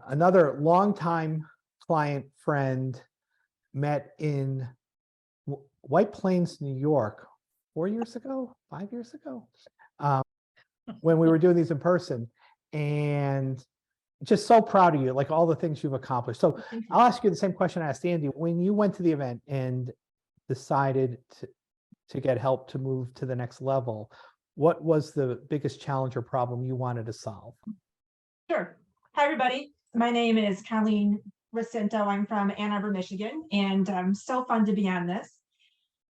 another longtime client friend met in White Plains, New York, 4 years ago, 5 years ago, when we were doing these in person, and just so proud of you, like all the things you've accomplished. So I'll ask you the same question I asked Andy. When you went to the event and decided to get help to move to the next level, what was the biggest challenge or problem you wanted to solve? Sure. Hi, everybody. My name is Colleen. I'm from Ann Arbor, Michigan, and so fun to be on this.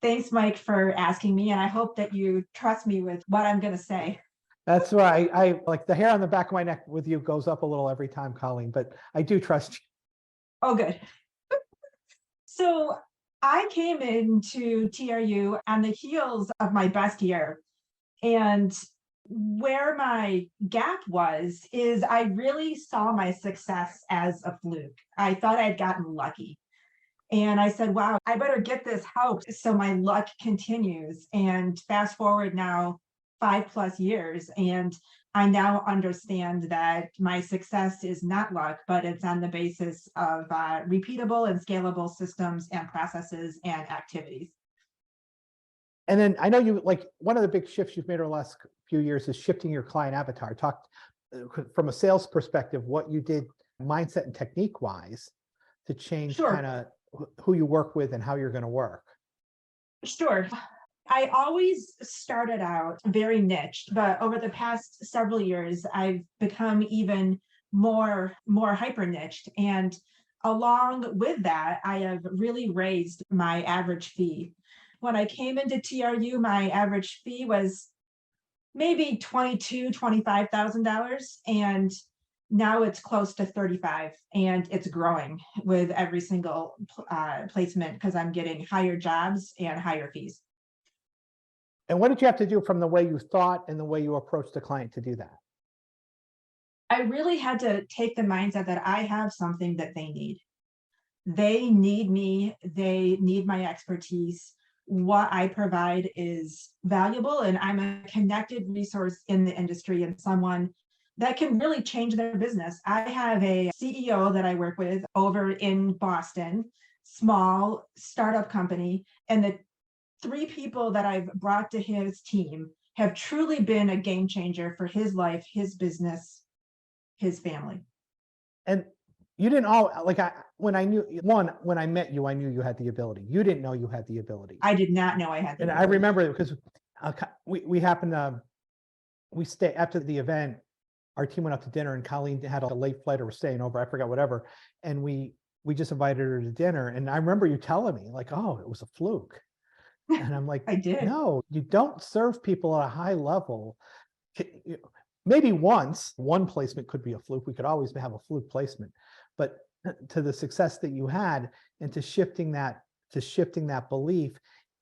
Thanks, Mike, for asking me, and I hope that you trust me with what I'm going to say. That's why I like the hair on the back of my neck with you goes up a little every time, Colleen, but I do trust you. Oh, good. So I came into TRU on the heels of my best year, and where my gap was is I really saw my success as a fluke. I thought I'd gotten lucky. And I said, wow, I better get this help so my luck continues. And fast forward now 5+ years, and I now understand that my success is not luck, but it's on the basis of repeatable and scalable systems and processes and activities. And then I know you, like, one of the big shifts you've made over the last few years is shifting your client avatar. Talk from a sales perspective, what you did mindset and technique wise to change Sure. kind of who you work with and how you're going to work. Sure. I always started out very niched, but over the past several years, I've become even more hyper niched. And along with that, I have really raised my average fee. When I came into TRU, my average fee was maybe $22,000, $25,000, and now it's close to 35, and it's growing with every single placement because I'm getting higher jobs and higher fees. And what did you have to do from the way you thought and the way you approached the client to do that? I really had to take the mindset that I have something that they need. They need me. They need my expertise. What I provide is valuable, and I'm a connected resource in the industry and someone that can really change their business. I have a CEO that I work with over in Boston, small startup company, and the 3 people that I've brought to his team have truly been a game changer for his life, his business, his family. And you didn't when I met you, I knew you had the ability. You didn't know you had the ability. I did not know I had the And ability. I remember it because we happened to, we stay after the event, our team went up to dinner and Colleen had a late flight or was staying over, I forgot, whatever. And we just invited her to dinner. And I remember you telling me like, oh, it was a fluke. And I'm like, I did. No, you don't serve people at a high level. Maybe one placement could be a fluke. We could always have a fluke placement, but to the success that you had and to shifting that belief.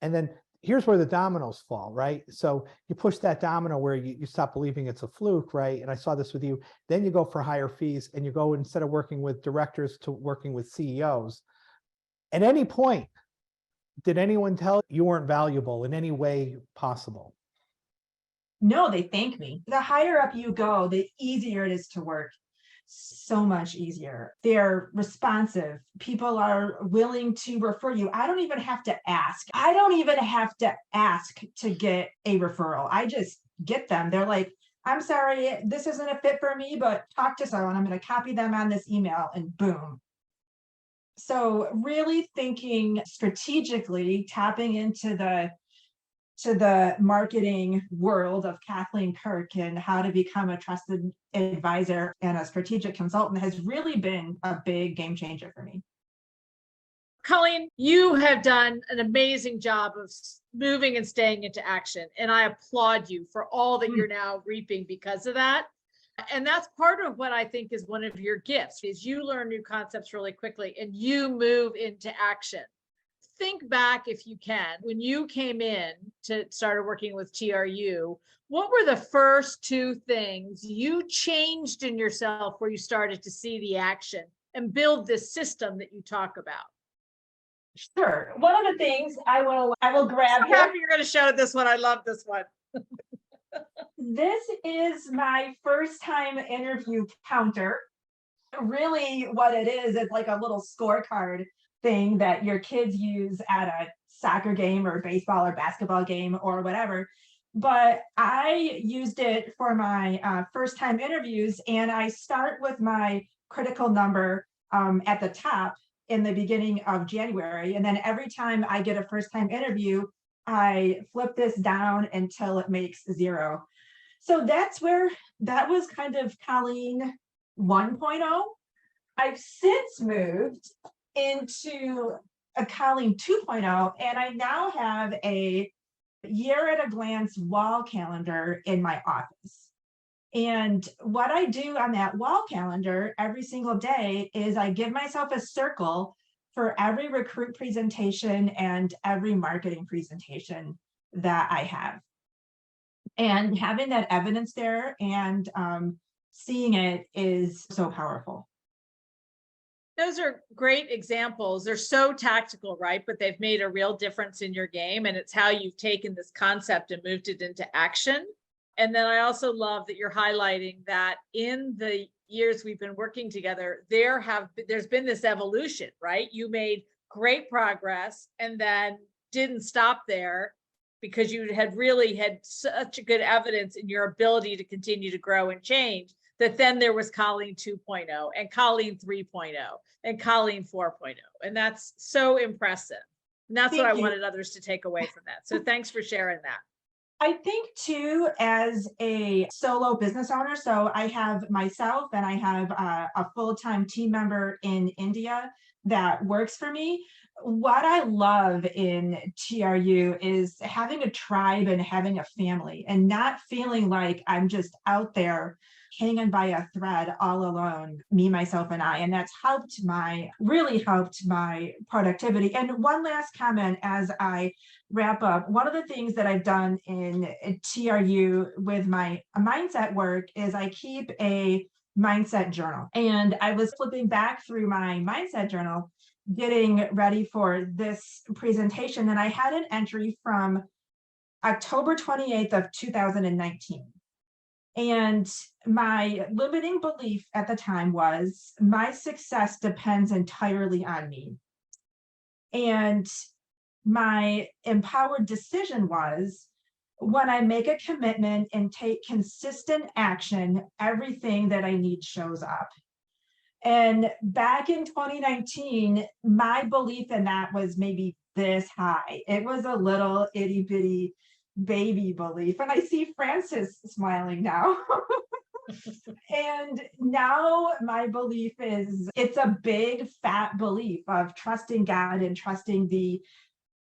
And then here's where the dominoes fall, right? So you push that domino where you stop believing it's a fluke, right? And I saw this with you. Then you go for higher fees and you go, instead of working with directors to working with CEOs. At any point, did anyone tell you weren't valuable in any way possible? No, they thank me. The higher up you go, the easier it is to work. So much easier. They're responsive. People are willing to refer you. I don't even have to ask. I don't even have to ask to get a referral. I just get them. They're like, I'm sorry, this isn't a fit for me, but talk to someone. I'm going to copy them on this email, and boom. So really thinking strategically, tapping into the marketing world of Kathleen Kirk and how to become a trusted advisor and a strategic consultant has really been a big game changer for me. Colleen, you have done an amazing job of moving and staying into action, and I applaud you for all that you're now reaping because of that. And that's part of what I think is one of your gifts, is you learn new concepts really quickly and you move into action. Think back, if you can, when you came in to started working with TRU, what were the first 2 things you changed in yourself where you started to see the action and build this system that you talk about? Sure. One of the things I will grab I'm happy you're going to show this one. I love this one. This is my first time interview counter. really what it is like a little scorecard thing that your kids use at a soccer game or baseball or basketball game or whatever. But I used it for my first time interviews, and I start with my critical number at the top in the beginning of January. And then every time I get a first time interview, I flip this down until it makes 0. So that's where that was kind of Colleen 1.0. I've since moved into a Colleen 2.0, and I now have a year at a glance wall calendar in my office. And what I do on that wall calendar every single day is I give myself a circle for every recruit presentation and every marketing presentation that I have. And having that evidence there and seeing it is so powerful. Those are great examples. They're so tactical, right? But they've made a real difference in your game. And it's how you've taken this concept and moved it into action. And then I also love that you're highlighting that in the years we've been working together, there's been this evolution, right? You made great progress and then didn't stop there because you had really had such a good evidence in your ability to continue to grow and change, that then there was Colleen 2.0 and Colleen 3.0 and Colleen 4.0. And that's so impressive. And that's what I wanted others to take away from that. So thanks for sharing that. I think too, as a solo business owner, so I have myself and I have a full-time team member in India that works for me. What I love in TRU is having a tribe and having a family and not feeling like I'm just out there hanging by a thread all alone, me, myself, and I. And that's really helped my productivity. And one last comment as I wrap up, one of the things that I've done in TRU with my mindset work is I keep a mindset journal. And I was flipping back through my mindset journal, getting ready for this presentation, and I had an entry from October 28th of 2019. And my limiting belief at the time was my success depends entirely on me. And my empowered decision was, when I make a commitment and take consistent action, everything that I need shows up. And back in 2019, my belief in that was maybe this high. It was a little itty bitty baby belief. And I see Francis smiling now. And now my belief is it's a big fat belief of trusting God and trusting the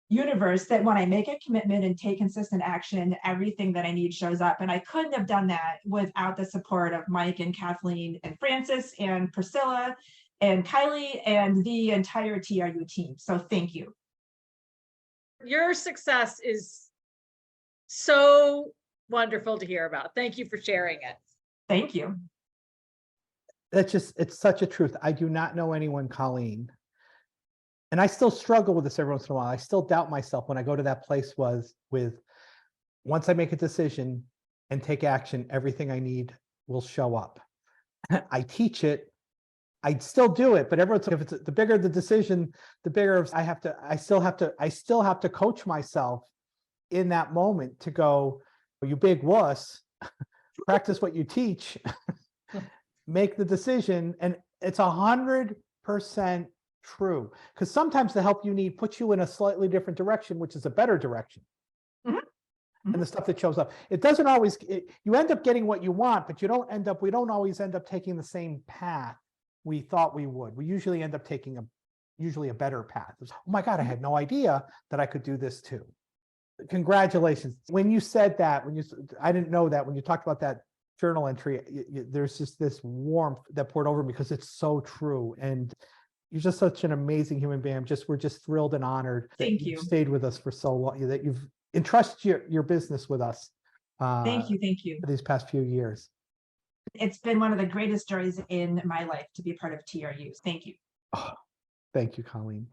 universe that when I make a commitment and take consistent action, everything that I need shows up. And I couldn't have done that without the support of Mike and Kathleen and Francis and Priscilla and Kylie and the entire TRU team. So thank you. Your success is so wonderful to hear about. Thank you for sharing it. Thank you. It's such a truth. I do not know anyone, Colleen. And I still struggle with this every once in a while. I still doubt myself when I go to that place with once I make a decision and take action, everything I need will show up. I teach it. I still do it, but if it's the bigger the decision, the bigger I still have to coach myself in that moment to go, you big wuss, practice what you teach, make the decision. And it's 100% true, because sometimes the help you need puts you in a slightly different direction, which is a better direction. And the stuff that shows up, it doesn't always, you end up getting what you want, but we don't always end up taking the same path we thought we would. We usually end up taking usually a better path. Oh my God, I had no idea that I could do this too. Congratulations. When you said that, I didn't know that when you talked about that journal entry, there's just this warmth that poured over me because it's so true. And you're just such an amazing human being. We're just thrilled and honored that you've stayed with us for so long, that you've entrusted your business with us. Thank you. For these past few years. It's been one of the greatest joys in my life to be a part of TRU. Thank you. Oh, thank you, Colleen.